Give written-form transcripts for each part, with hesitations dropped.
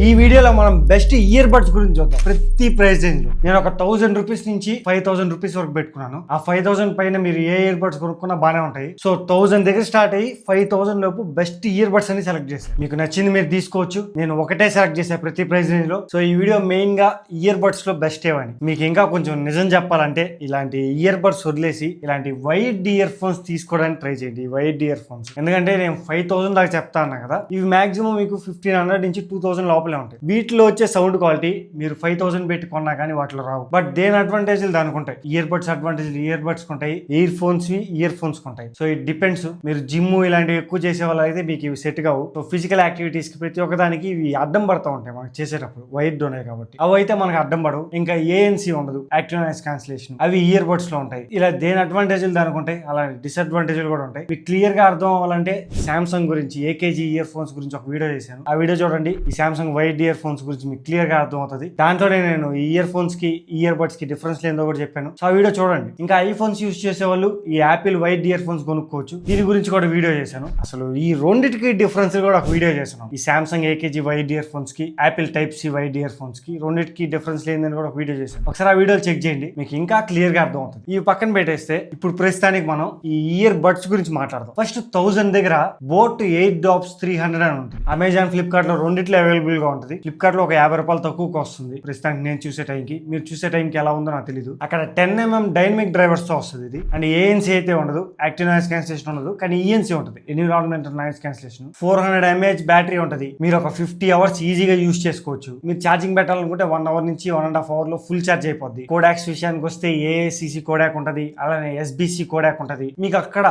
ఈ వీడియోలో మనం బెస్ట్ ఇయర్ బడ్స్ గురించి చూద్దాం. ప్రతి ప్రైస్ రేంజ్ లో నేను ఒక 1000 రూపీస్ నుంచి 5000 రూపీస్ వరకు పెట్టుకున్నాను. ఆ 5000 పైన మీరు ఏ ఇయర్ బడ్స్ కొనుక్కున్నా బానే ఉంటాయి. సో 1000 దగ్గర స్టార్ట్ అయ్యి 5000 లోపు బెస్ట్ ఇయర్ బడ్స్ అని సెలెక్ట్ చేశాను. మీకు నచ్చింది మీరు తీసుకోవచ్చు. నేను ఒకటే సెలెక్ట్ చేశాను ప్రతి ప్రైస్ రేంజ్ లో. సో ఈ వీడియో మెయిన్ గా ఇయర్ బడ్స్ లో బెస్ట్ ఏవని. మీకు ఇంకా కొంచెం నిజం చెప్పాలంటే ఇలాంటి ఇయర్ బడ్స్ వదిలేసి ఇలాంటి వైడ్ ఇయర్ ఫోన్స్ తీసుకోవడానికి ట్రై చేయండి. ఈ వైడ్ ఇయర్ ఫోన్స్ ఎందుకంటే నేను 5000 దాకా చెప్తా అన్నా కదా, ఇవి మాక్సిమం మీకు 1500 నుంచి 2000 లోపలే ఉంటాయి. వీటిలో వచ్చే సౌండ్ క్వాలిటీ మీరు 5000 పెట్టి కొన్నా కానీ వాటిలో రావు. బట్ దేని అడ్వాంటేజ్లు దానికి ఉంటాయి. Ear buds advantage ear buds ఉంటాయి, ఇయర్ ఫోన్స్ ఇయర్ ఫోన్స్ ఉంటాయి. So it depends. మీరు జిమ్ ఇలాంటివి ఎక్కువ చేసే వాళ్ళు అయితే మీకు ఇవి సెట్ కావు. సో ఫిజికల్ యాక్టివిటీస్ కి ప్రతి ఒక్కదానికి ఇవి అడ్డం పడతా ఉంటాయి మనకి చేసేటప్పుడు, వైడ్ ఉన్నాయి కాబట్టి. అవి అయితే మనకి అడ్డం పడవు. ఇంకా ఏఎన్సీ ఉండదు, యాక్టివ్ నాయిస్ క్యాన్సిలేషన్, అవి ఇయర్ బడ్స్ లో ఉంటాయి. ఇలా దేని అడ్వాంటేజ్లు దానికి ఉంటాయి, అలాంటి డిసడ్వాంటేజ్లు కూడా ఉంటాయి. మీకు క్లియర్ గా అర్థం అవ్వాలంటే సామ్సంగ్ గురించి ఏకేజీ ఇయర్ ఫోన్స్ గురించి ఒక వీడియో చేశాను. ఆ వీడియో చూడండి. ఈ సామ్సంగ్ వైడ్ ఇయర్ ఫోన్స్ గురించి మీకు క్లియర్ గా అర్థం అవుతుంది. దాంట్లోనే నేను ఈ ఇయర్ ఫోన్స్ కి ఇయర్ బడ్స్ కి డిఫరెన్స్ లేదో కూడా చెప్పాను. సో ఆ వీడియో చూడండి. ఇంకా ఐఫోన్స్ యూస్ చేసే వాళ్ళు ఈ యాపిల్ వైడ్ ఇయర్ ఫోన్స్ కొనుక్కోవచ్చు. దీని గురించి కూడా వీడియో చేశాను. అసలు ఈ రెండింటికి డిఫరెన్స్ కూడా ఒక వీడియో చేశాను. ఈ Samsung AKG wired earphones కి Apple type C wired earphones కి రెండింటికి డిఫరెన్స్ లేదని కూడా ఒక వీడియో చేశాను. ఒకసారి ఆ వీడియో చెక్ చేయండి, మీకు ఇంకా క్లియర్ గా అర్థం అవుతుంది. ఇవి పక్కన పెట్టేస్తే ఇప్పుడు ప్రస్తుతానికి మనం ఈ ఇయర్ బడ్స్ గురించి మాట్లాడదాం. ఫస్ట్ 1000 దగ్గర బోట్ 8 డాప్స్ 300 అని ఉంటుంది. అమెజాన్ ఫ్లిప్కార్ట్ లో రెండిట్లో అవైలబుల్ గా ఉంటుంది. ఫ్లిప్కార్ట్ లో ఒక 50 రూపాయలు తక్కువకి వస్తుంది ప్రస్తుతానికి నేను చూసే టైంకి. మీరు చూసే టైంకి ఎలా ఉందో నాకు తెలియదు. అక్కడ 10mm డైనమిక్ డ్రైవర్స్ తో వస్తుంది ఇది. అండ్ ఏఎన్సీ అయితే ఉండదు, యాక్టివ్ నాయిస్ క్యాన్సిలేషన్ ఉండదు, కానీ ఈఎన్సీ ఉంటుంది, environmental noise cancellation. 400 mAh battery ఉంటుంది. మీరు ఒక 50 అవర్స్ ఈజీగా యూజ్ చేసుకోవచ్చు. మీరు ఛార్జింగ్ పెట్టాలనుకుంటే 1 అవర్ నుంచి 1.5 అవర్ లో ఫుల్ ఛార్జ్ అయిపోద్ది. కోడాక్స్ విషయానికి వస్తే ఏఏసిసి కోడాక్ ఉంటుంది, అలానే ఎస్బిసి కోడాక్ ఉంటుంది. మీకు అక్కడ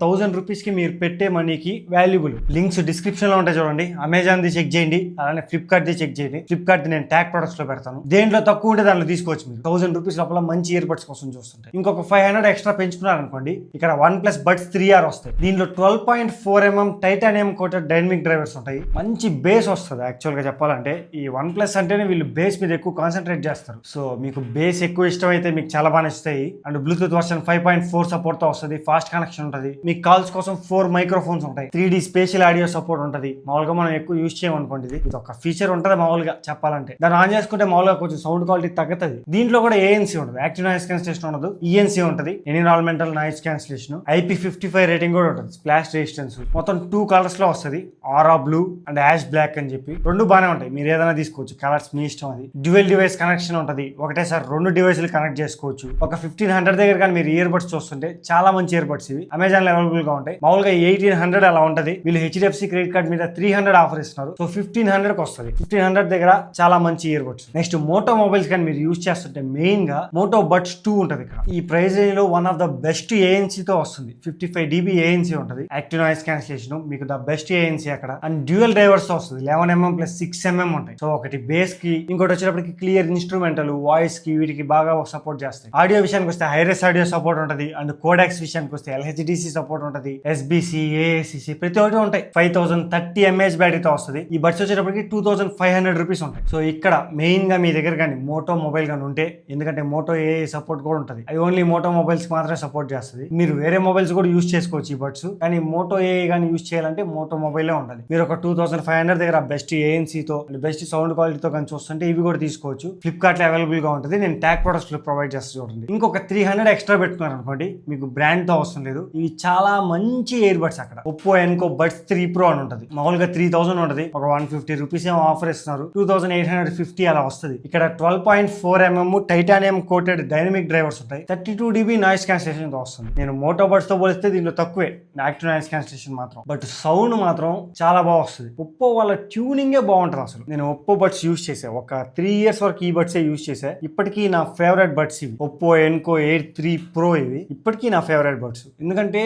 1000 రూపీస్ కి మీరు పెట్టే మనీకి వాల్యుబుల్. లింక్స్ డిస్క్రిప్షన్ లో ఉంటాయి చూడండి. అమెజాన్ ది చెక్ చేయండి, అలానే ఫ్లిప్కార్ట్ ది చెక్ చేయండి. ఫ్లిప్కార్ట్ నేను ట్యాగ్ ప్రొడక్ట్స్ లో పెడతాను. దేంట్లో తక్కువ ఉంటే దాంట్లో తీసుకోవచ్చు. మీరు 1000 రూపీస్ లోపల మంచి ఇయర్ బడ్స్ కోసం చూస్తుంటాయి. ఇంకొక 500 ఎక్స్ట్రా పెంచుకున్నారనుకోండి, ఇక్కడ OnePlus Buds 3R వస్తాయి. దీంట్లో 12.4mm titanium coated dynamic drivers ఉంటాయి. మంచి బేస్ వస్తుంది. యాక్చువల్ గా చెప్పాలంటే ఈ OnePlus అంటేనే వీళ్ళు బేస్ మీద ఎక్కువ కాన్సన్ట్రేట్ చేస్తారు. సో మీకు బేస్ ఎక్కువ ఇష్టం అయితే మీకు చాలా బాగా నచ్చుతాయి. అండ్ బ్లూటూత్ వర్షన్ 5.4 సపోర్ట్ తో వస్తుంది. ఫాస్ట్ కనెక్షన్ ఉంటుంది. మీకు కాల్స్ కోసం 4 మైక్రోఫోన్స్ ఉంటాయి. 3D స్పేషియల్ ఆడియో సపోర్ట్ ఉంటుంది. మామూలుగా మనం ఎక్కువ యూజ్ చేయమనుకోండి, ఇది ఒక ఫీచర్ ఉంటుంది మామూలుగా చెప్పాలంటే. దాన్ని ఆన్ చేసుకుంటే మామూలుగా కొంచెం సౌండ్ క్వాలిటీ తగ్గుతుంది. దీంట్లో కూడా ఏఎన్సీ ఉండదు, యాక్టివ్ నాయిస్ క్యాన్సిలేషన్ ఉండదు, ఈఎన్సీ ఉంటుంది, environmental noise cancellation. IP55 rating కూడా ఉంటుంది. స్ప్లాష్ రెసిస్టెన్స్ మొత్తం 2 కలర్స్ లో వస్తుంది, ఆరా బ్లూ అండ్ యాష్ బ్లాక్ అని చెప్పి. రెండు బాగానే ఉంటాయి, మీరు ఏదైనా తీసుకోవచ్చు. కలర్స్ మీ ఇష్టం. అది డ్యూయల్ డివైస్ కనెక్షన్ ఉంటుంది. ఒకటేసారి 2 డివైస్లు కనెక్ట్ చేసుకోవచ్చు. ఒక 1500 దగ్గర కానీ మీరు ఇయర్ బడ్స్ చూస్తుంటే చాలా మంచి ఇయర్ బడ్స్ ఇవి. అమెజాన్ లో అవైలబుల్ గా ఉంటాయి. మామూలుగా 1800 అలా ఉంటుంది. వీళ్ళు HDFC క్రెడిట్ కార్డ్ మీద 300 ఆఫర్ ఇస్తున్నారు. సో 1500 కి వస్తుంది. 1500 దగ్గర చాలా మంచి earbuds. Next Moto mobiles కానీ మీరు యూజ్ చేస్తుంటే మెయిన్ గా మోటో బడ్స్ 2 ఉంటుంది. ఇక్కడ ఈ ప్రైస్ రేంజ్ లో one of the best ANC తో వస్తుంది. 55 dB ఏఎన్సీ ఉంటుంది. యాక్టివ్ నాయిస్ క్యాన్సిలేషన్ మీకు ద బెస్ట్ ఏఎన్సీ అక్కడ. అండ్ డ్యూయల్ డ్రైవర్స్ తో వస్తుంది. 11mm ప్లస్ 6mm ఉంటాయి. సో ఒకటి బేస్ కి, ఇంకోటి వచ్చేటప్పటికి క్లియర్ ఇన్స్ట్రుమెంటల్ వాయిస్ కి, వీటికి బాగా సపోర్ట్ చేస్తాయి. ఆడియో విషయానికి వస్తే హైరెస్ ఆడియో సపోర్ట్ ఉంటుంది. అండ్ కోడాక్స్ విషయానికి వస్తే LHDC సపోర్ట్ ఉంటుంది, ఎస్బిసి, ఏఏసిసి ప్రతి ఒక్కటి ఉంటాయి. 5030 mAh బ్యాటరీతో వస్తుంది. ఈ బడ్స్ వచ్చేటప్పటికి 2500 రూపీస్ ఉంటాయి. సో ఇక్కడ మెయిన్ గా మీ దగ్గర కానీ మోటో మొబైల్ కానీ ఉంటే, ఎందుకంటే మోటో ఏ సపోర్ట్ కూడా ఉంటుంది, అది ఓన్లీ మోటో మొబైల్స్ మాత్రమే సపోర్ట్ చేస్తుంది. మీరు వేరే మొబైల్స్ కూడా యూజ్ చేసుకోవచ్చు ఈ బడ్స్, కానీ మోటో ఏ కానీ యూజ్ చేయాలంటే మోటో మొబైలే ఉండాలి. మీరు ఒక 2500 దగ్గర బెస్ట్ ఏఎన్సీతో బెస్ట్ సౌండ్ క్వాలిటీతో కానీ చూస్తుంటే ఇవి కూడా తీసుకోవచ్చు. ఫ్లిప్కార్ట్ లో అవైలబుల్ గా ఉంటుంది. నేను ట్యాగ్ ప్రొడక్ట్స్ లో ప్రొవైడ్ చేస్తాను చూడండి. ఇంకొక 300 ఎక్స్ట్రా పెట్టుకున్నారు అనుకోండి, మీకు బ్రాండ్ తో అవసరం లేదు. ఇవి చాలా మంచి ఇయర్ బడ్స్. అక్కడ ఒప్పో ఎన్కో బడ్స్ 3 Pro అని ఉంటుంది. మామూలుగా 3000 ఉంటుంది. ఒక 150 రూపీస్ ఏమో ఆఫర్ ఇస్తున్నారు. 2850 అలా వస్తుంది. ఇక్కడ 12.4mm titanium coated dynamic drivers ఉంటాయి. 32 dB నాయిస్ క్యాన్సిలేషన్ తో వస్తుంది. నేను మోటో బడ్స్ తో పోలిస్తే దీంట్లో తక్కువే యాక్టివ్ నాయిస్ క్యాన్సిలేషన్ మాత్రం. బట్ సౌండ్ మాత్రం చాలా బాగా వస్తుంది. ఒప్పో వాళ్ళ ట్యూనింగే బాగుంటుంది అసలు. నేను ఒప్పో బడ్స్ యూజ్ చేసా, ఒక 3 years వరకు ఈ బడ్సే యూజ్ చేసా. ఇప్పటికీ నా ఫేవరెట్ బడ్స్ ఇవి. ఒప్పో ఎన్కో 8 3 Pro ఇవి ఇప్పటికీ నా ఫేవరెట్ బడ్స్. ఎందుకంటే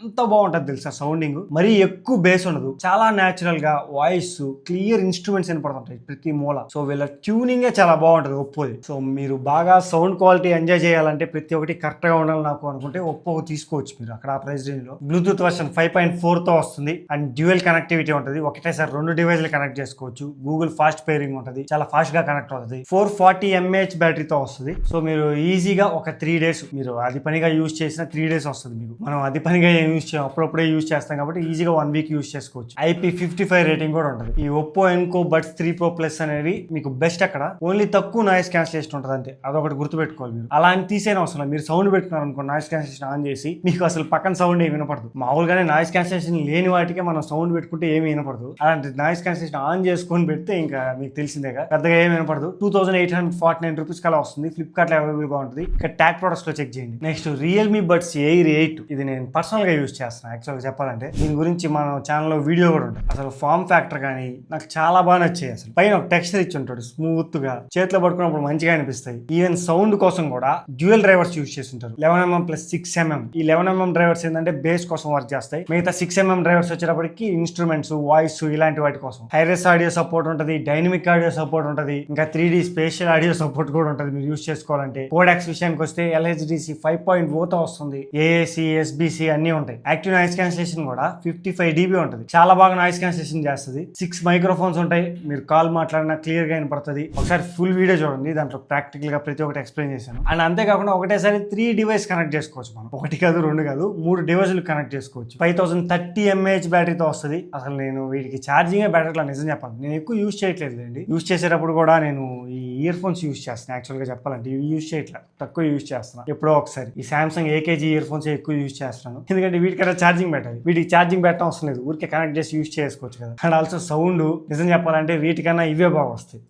ఎంత బాగుంటుంది తెలుసా సౌండింగ్. మరీ ఎక్కువ బేస్ ఉండదు, చాలా న్యాచురల్ గా వాయిస్, క్లియర్ ఇన్స్ట్రుమెంట్స్ వినపడుతుంటాయి ప్రతి మూల. సో వీళ్ళ ట్యూనింగ్ చాలా బాగుంటుంది ఒప్పోది. సో మీరు బాగా సౌండ్ క్వాలిటీ ఎంజాయ్ చేయాలంటే, ప్రతి ఒక్కటి కరెక్ట్ గా ఉండాలి నాకు అనుకుంటే ఒప్పో తీసుకోవచ్చు మీరు అక్కడ ఆ ప్రైస్ రేంజ్ లో. బ్లూటూత్ వర్షన్ 5.4 తో వస్తుంది. అండ్ డ్యూయల్ కనెక్టివిటీ ఉంటుంది. ఒకటేసారి 2 డివైస్లు కనెక్ట్ చేసుకోవచ్చు. గూగుల్ ఫాస్ట్ పేరింగ్ ఉంటుంది, చాలా ఫాస్ట్ గా కనెక్ట్ అవుతుంది. 440 mAh బ్యాటరీతో వస్తుంది. సో మీరు ఈజీగా ఒక 3 days మీరు అది పనిగా యూజ్ చేసిన 3 days వస్తుంది మీకు. మనం అది పనిగా ఏం యూస్ చేయం, అప్పుడప్పుడే యూస్ చేస్తాం కాబట్టి ఈజీగా 1 వీక్ యూస్ చేసుకోవచ్చు. IP55 రేటింగ్ కూడా ఉంటుంది. ఈ Oppo Enco buds 3 Pro Plus అనేవి మీకు బెస్ట్. అక్కడ ఓన్లీ తక్కువ నాయిస్ క్యాన్సిలేషన్ ఉంటుంది అంతే, అదొకటి గుర్తుపెట్టుకోవాలి. మీరు అలా అని తీసేయని అవసరం లేదు. మీరు సౌండ్ పెట్టుకున్నారు అనుకో, నాయిస్ క్యాన్సిలేషన్ ఆన్ చేసి మీకు అసలు పక్కన సౌండ్ ఏమి వినపడదు. మామూలుగానే నాయిస్ క్యాన్సిలేషన్ లేని వాటికే మనం సౌండ్ పెట్టుకుంటే ఏమి వినపడదు. అలాంటి నాయిస్ క్యాన్సిలేషన్ ఆన్ చేసుకొని పెడితే ఇంకా మీకు తెలిసిందేగా, పెద్దగా ఏమి వినపడదు. 2849 రూపీస్ కలా వస్తుంది. ఫ్లిప్కార్ట్ లో అవైలబుల్ గా ఉంటుంది. ఇక్కడ ట్యాగ్ ప్రొడక్ట్స్ లో చెక్ చేయండి. నెక్స్ట్ రియల్మీ బడ్స్ ఎయిర్ 8, ఇది నేను పర్సనల్ గా యూస్ చేస్తాను. యాక్చువల్గా చెప్పాలంటే దీని గురించి మన ఛానల్లో వీడియో కూడా ఉంటుంది. అసలు ఫామ్ ఫ్యాక్టర్ కానీ నాకు చాలా బాగా నచ్చాయి. అసలు పైన ఒక టెక్స్చర్ ఇచ్చి ఉంటాడు, స్మూత్ గా చేతిలో పట్టుకున్నప్పుడు మంచిగా అనిపిస్తాయి. ఈవెన్ సౌండ్ కోసం కూడా డ్యూయల్ డ్రైవర్స్ యూస్ చేస్తుంటారు. 11mm + 6mm. ఈ 11mm డ్రైవర్స్ ఏంటంటే బేస్ కోసం వర్క్ చేస్తాయి. మిగతా 6mm డ్రైవర్స్ వచ్చేటప్పటికి ఇన్స్ట్రుమెంట్స్, వాయిస్ ఇలాంటి వాటి కోసం. హైరెస్ ఆడియో సపోర్ట్ ఉంటుంది, డైనమిక్ ఆడియో సపోర్ట్ ఉంటుంది, ఇంకా 3D స్పేషియల్ ఆడియో సపోర్ట్ కూడా ఉంటుంది మీరు యూస్ చేసుకోవాలంటే. కోడాక్స్ విషయానికి వస్తే LHDC 5.0 తో వస్తుంది. AAC, SBC అన్ని ఉంటాయి. యాక్టివ్ నాయిస్ క్యాన్సిలేషన్ కూడా 55 dB ఉంటుంది. చాలా బాగా నాయిస్ క్యాన్సిలేషన్ చేస్తుంది. 6 మైక్రోఫోన్స్ ఉంటాయి. మీరు కాల్ మాట్లాడినా క్లియర్ గా వినపడుతుంది. ఒకసారి ఫుల్ వీడియో చూడండి, దాంట్లో ప్రాక్టికల్ గా ప్రతి ఒక్కటి ఎక్స్ప్లెయిన్ చేశాను. అండ్ అంతేకాకుండా ఒకటేసారి 3 డివైస్ కనెక్ట్ చేసుకోవచ్చు. మనం 1 కాదు 2 కాదు 3 డివైస్లు కనెక్ట్ చేసుకోవచ్చు. 5030 mAh బ్యాటరీతో వస్తుంది. అసలు నేను వీటికి ఛార్జింగ్ బ్యాటరీలో నిజం చెప్పాలి, నేను ఎక్కువ యూస్ చేయట్లేదు అండి. యూస్ చేసేటప్పుడు కూడా నేను ఈ ఇయర్ ఫోన్స్ యూస్ చేస్తాను. యాక్చువల్ గా చెప్పాలంటే ఇవి యూస్ చేయట్లేదు, తక్కువ యూస్ చేస్తాను. ఎప్పుడో ఒకసారి ఈ సామ్సంగ్ AKG ఇయర్ ఫోన్స్ ఎక్కువ యూస్ చేస్తాను. ఎందుకంటే వీటికైనా ఛార్జింగ్ పెట్టాలి. వీటికి ఛార్జింగ్ పెట్టడం అవసరం లేదు, ఊరికే కనెక్ట్ చేసి యూస్ చేసుకోవచ్చు కదా. అండ్ ఆల్సో సౌండ్ నిజం చెప్పాలంటే వీటికన్నా ఇవే బాగా వస్తాయి.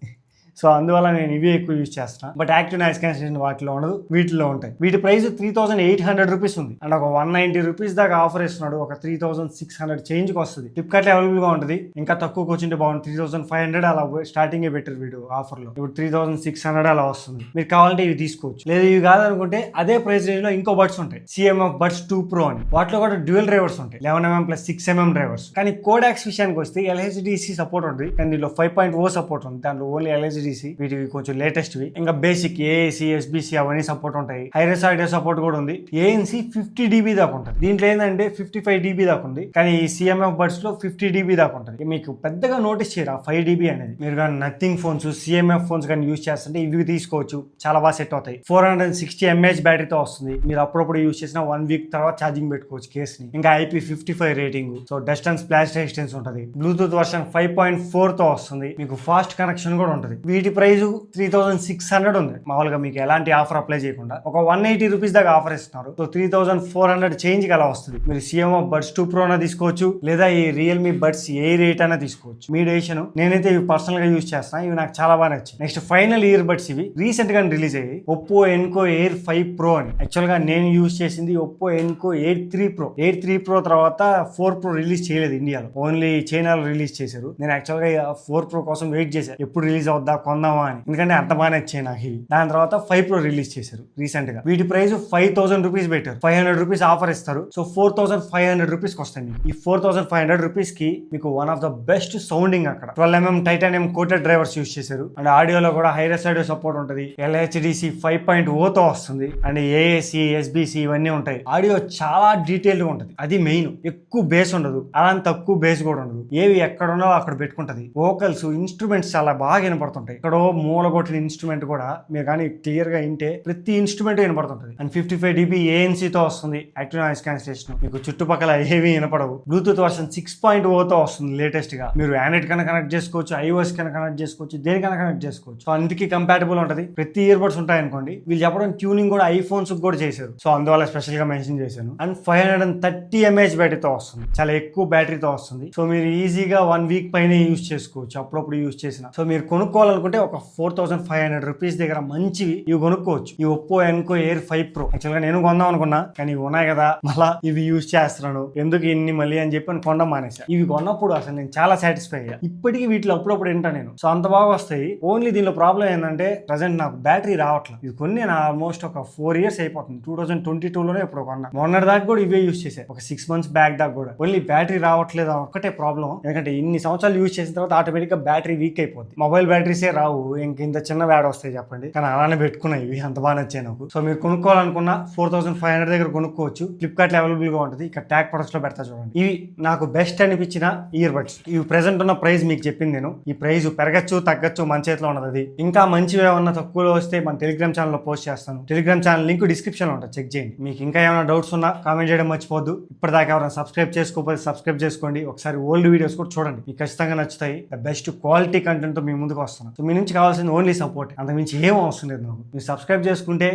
సో అందువల్ల నేను ఇవే ఎక్కువ యూజ్ చేస్తాను. బట్ యాక్టివ్ నాయిస్ క్యాన్సిలేషన్ వాటిలో ఉండదు, వీటిలో ఉంటాయి. వీటి ప్రైస్ 3800 రూపీస్ ఉంది. అండ్ ఒక 190 రూపీస్ దాకా ఆఫర్ ఇస్తున్నాడు. ఒక 3600 చేంజ్ కి వస్తుంది. ఫ్లిప్కార్ట్ లో అవైలబుల్ గా ఉంటుంది. ఇంకా తక్కువ వచ్చింటే బాగుంది. 3500 అలా స్టార్టింగ్ పెట్టారు వీడు ఆఫర్ లో. ఇప్పుడు 3600 అలా వస్తుంది. మీరు కావాలంటే ఇవి తీసుకోవచ్చు. లేదు ఇవి కాదనుకుంటే అదే ప్రైస్ రేంజ్ లో ఇంకో బడ్స్ ఉంటాయి, CMF బడ్స్ 2 Pro అని. వాటిలో కూడా డ్యూయల్ డ్రైవర్స్ ఉంటాయి, 11mm + 6mm డ్రైవర్స్. కానీ కోడాక్స్ విషయానికి వస్తే LHDC సపోర్ట్ ఉంటుంది, కానీ దీనిలో 5.0 సపోర్ట్ ఉంది. దాంట్లో ఓన్లీ LHDC. వీటివి కొంచెం లేటెస్ట్ వి. ఇంకా బేసిక్ AAC, SBC అవన్నీ సపోర్ట్ ఉంటాయి. హైరెస్ ఆడియో సపోర్ట్ కూడా ఉంది. ANC 50 dB దాకా ఉంటుంది. దీంట్లో ఏంటంటే 55 dB దాకా ఉంది. కానీ ఈ CMF బడ్స్ లో 50 dB దాకా ఉంటుంది. మీకు పెద్దగా నోటీస్ చేయరా 5 dB అనేది. మీరు కానీ నథింగ్ ఫోన్స్, CMF ఫోన్స్ కానీ యూస్ చేస్తుంటే ఇవి తీసుకోవచ్చు, చాలా బాగా సెట్ అవుతాయి. 460 mAh బ్యాటరీతో వస్తుంది. మీరు అప్పుడప్పుడు యూస్ చేసిన 1 వీక్ తర్వాత ఛార్జింగ్ పెట్టుకోవచ్చు కేస్ ని. ఇంకా IP55 rating, so dust and splash resistance ఉంటుంది. బ్లూటూత్ వర్షన్ 5.4 తో వస్తుంది. మీకు ఫాస్ట్ కనెక్షన్ కూడా ఉంటుంది. వీటి ప్రైస్ 3600 ఉంది. మామూలుగా మీకు ఎలాంటి ఆఫర్ అప్లై చేయకుండా ఒక 180 రూపీస్ దాకా ఆఫర్ ఇస్తున్నారు. సో 3400 చేంజ్ కి అలా వస్తుంది. మీరు CMF బడ్స్ 2 Pro తీసుకోవచ్చు, లేదా ఈ రియల్మీ బడ్స్ ఎయిర్ 8 అయినా తీసుకోవచ్చు. మీ డెసిషన్. నేనైతే ఇవి పర్సనల్ గా యూస్ చేస్తాను. ఇవి నాకు చాలా బాగా నచ్చాయి. నెక్స్ట్ ఫైనల్ ఇయర్ బడ్స్ ఇవి రీసెంట్ గా రిలీజ్ అయ్యాయి. ఒప్పో ఎన్కో ఎయిర్ 5 Pro అని. యాక్చువల్ గా నేను యూస్ చేసింది Oppo Enco air 3 Pro. Air 3 Pro తర్వాత 4 Pro రిలీజ్ చేయలేదు ఇండియాలో, ఓన్లీ చైనాలో రిలీజ్ చేశారు. నేను యాక్చువల్ గా 4 Pro కోసం వెయిట్ చేశాను, ఎప్పుడు రిలీజ్ అవుద్దా కొందామా అని. ఎందుకంటే అంత బాగా నచ్చాయి నాకు ఇవి. దాని తర్వాత 5 Pro రిలీజ్ చేశారు రీసెంట్ గా. వీటి ప్రైస్ 5000 రూపీస్ పెట్టారు. 500 రూపీస్ ఆఫర్ ఇస్తారు. సో 4500 రూపీస్ వస్తాయి మీకు. ఈ 4500 రూపీస్ కి మీకు one of the best sounding అక్కడ 12mm titanium coated drivers use చేశారు. అండ్ ఆడియోలో కూడా హైరెస్ ఆడియో సపోర్ట్ ఉంటుంది. LHDC 5.0 తో వస్తుంది. అండ్ AAC, SBC ఇవన్నీ ఉంటాయి. ఆడియో చాలా డీటెయిల్డ్ గా ఉంటుంది, అది మెయిన్. ఎక్కువ బేస్ ఉండదు, అలాంటి తక్కువ బేస్ కూడా ఉండదు. ఏవి ఎక్కడ ఉన్నాలో అక్కడ పెట్టుకుంటది. వోకల్స్, ఇన్స్ట్రుమెంట్స్ చాలా బాగా వినపడుతుంటాయి. ఇక్కడో మూలగొట్టిన ఇన్స్ట్రుమెంట్ కూడా మీరు కానీ క్లియర్ గా వింటే ప్రతి ఇన్స్ట్రుమెంట్ వినపడుతుంటది. అండ్ 55 dB ANC తో వస్తుంది. యాక్టివ్ నాయిస్ క్యాన్సిలేషన్, మీకు చుట్టుపక్కల ఏవి వినపడవు. బ్లూటూత్ వర్షన్ 6.0 తో వస్తుంది లేటెస్ట్ గా. మీరు ఆండ్రాయిడ్ కన్నా కనెక్ట్ చేసుకోవచ్చు, iOS కన్నా కనెక్ట్ చేసుకోవచ్చు, దేనికన్నా కనెక్ట్ చేసుకోవచ్చు. సో అందుకే కంపాటబుల్ ఉంటుంది. ప్రతి ఇయర్ బడ్స్ ఉంటాయి అనుకోండి. వీళ్ళు చెప్పడం ట్యూనింగ్ కూడా ఐఫోన్స్ కూడా చేశారు. సో అందువల్ల స్పెషల్ గా మెన్షన్ చేశాను. అండ్ 530 mAh బ్యాటరీతో వస్తుంది, చాలా ఎక్కువ బ్యాటరీతో వస్తుంది. సో మీరు ఈజీగా 1 వీక్ పైన యూస్ చేసుకోవచ్చు, అప్పుడప్పుడు యూస్ చేసిన. సో మీరు కొనుక్కోవాలనుకుంటే ఒక 4500 రూపీస్ దగ్గర మంచివి ఇవి కొనుక్కోవచ్చు. ఈ Oppo Enco air 5 Pro actual గా నేను కొందాం అనుకున్నా, కానీ ఇవి ఉన్నాయి కదా మళ్ళా ఇవి యూస్ చేస్తున్నాను ఎందుకు ఇన్ని మళ్ళీ అని చెప్పి కొనడం మానేసా. ఇవి కొన్నప్పుడు అసలు నేను చాలా సాటిస్ఫై అయ్యా. ఇప్పటికీ వీటిలో అప్పుడప్పుడు వింటా నేను. సో అంత బాగా వస్తాయి. ఓన్లీ దీనిలో ప్రాబ్లం ఏంటంటే ప్రజెంట్ నాకు బ్యాటరీ రావట్లేదు. ఇది కొన్ని నేను ఆల్మోస్ట్ ఒక 4 ఇయర్స్ అయిపోతుంది. 2022లోనే ఇప్పుడు కొన్నా. మొన్నటి దాకా కూడా ఇవే యూస్ చేసా, ఒక 6 months బ్యాక్ దాకా కూడా. ఓన్లీ బ్యాటరీ రావట్లేదు ఒక్కటే ప్రాబ్లం. ఎందుకంటే ఇన్ని సంవత్సరాలు యూస్ చేసిన తర్వాత ఆటోమేటిక్ గా బ్యాటరీ వీక్ అయిపోద్ది. మొబైల్ బ్యాటరీసే వ్యూసే రావు, ఇంత చిన్న యాడ్ వస్తాయి చెప్పండి. కానీ అలానే పెట్టుకున్నాయి, ఇవి అంత బాగా నచ్చాయి నాకు. సో మీరు కొనుక్కోవాలనుకున్న 4500 దగ్గర కొనుక్కోవచ్చు. ఫ్లిప్కార్ట్ లో అవైలబుల్ గా ఉంటుంది. ఇక్కడ ట్యాగ్ ప్రొడక్ట్స్ లో పెడతా చూడండి. ఇవి నాకు బెస్ట్ అనిపించిన ఇయర్ బడ్స్. ఇవి ప్రెసెంట్ ఉన్న ప్రైస్ మీకు చెప్పింది నేను. ఈ ప్రైస్ పెరగచ్చు తగ్గచ్చు, మన చేతిలో ఉన్నది. అది ఇంకా మంచివి ఏమన్నా తక్కువలో వస్తే మన టెలిగ్రామ్ ఛానల్ లో పోస్ట్ చేస్తాను. టెలిగ్రామ్ ఛానల్ లింక్ డిస్క్రిప్షన్ లో ఉంటుంది, చెక్ చేయండి. మీకు ఇంకా ఏమైనా డౌట్స్ ఉన్నా కామెంట్ చేయడం మర్చిపోద్దు. ఇప్పటిదాకా ఎవరైనా సబ్స్క్రైబ్ చేసుకోకపోతే సబ్స్క్రైబ్ చేసుకోండి. ఒకసారి ఓల్డ్ వీడియోస్ కూడా చూడండి, మీకు ఖచ్చితంగా నచ్చుతాయి. బెస్ట్ క్వాలిటీ కంటెంట్ తో మీ ముందుకు వస్తున్నాను. సో మీ నుంచి కావాల్సింది ఓన్లీ సపోర్ట్, అంతకుమించి ఏం అవసరం లేదు నాకు. మీరు సబ్స్క్రైబ్ చేసుకుంటే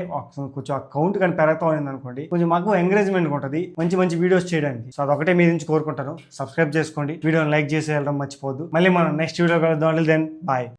కొంచెం అకౌంట్ కానీ పెరుగుతూ ఉంది అనుకోండి, కొంచెం మాకు ఎంకరేజ్మెంట్ ఉంటుంది మంచి మంచి వీడియోస్ చేయడానికి. సో అదొకటే మీ నుంచి కోరుకుంటాను. సబ్స్క్రైబ్ చేసుకోండి, వీడియోని లైక్ చేసి వెళ్ళడం మర్చిపోద్దు. మళ్ళీ మనం నెక్స్ట్ వీడియో కలుద్దాం. Then bye.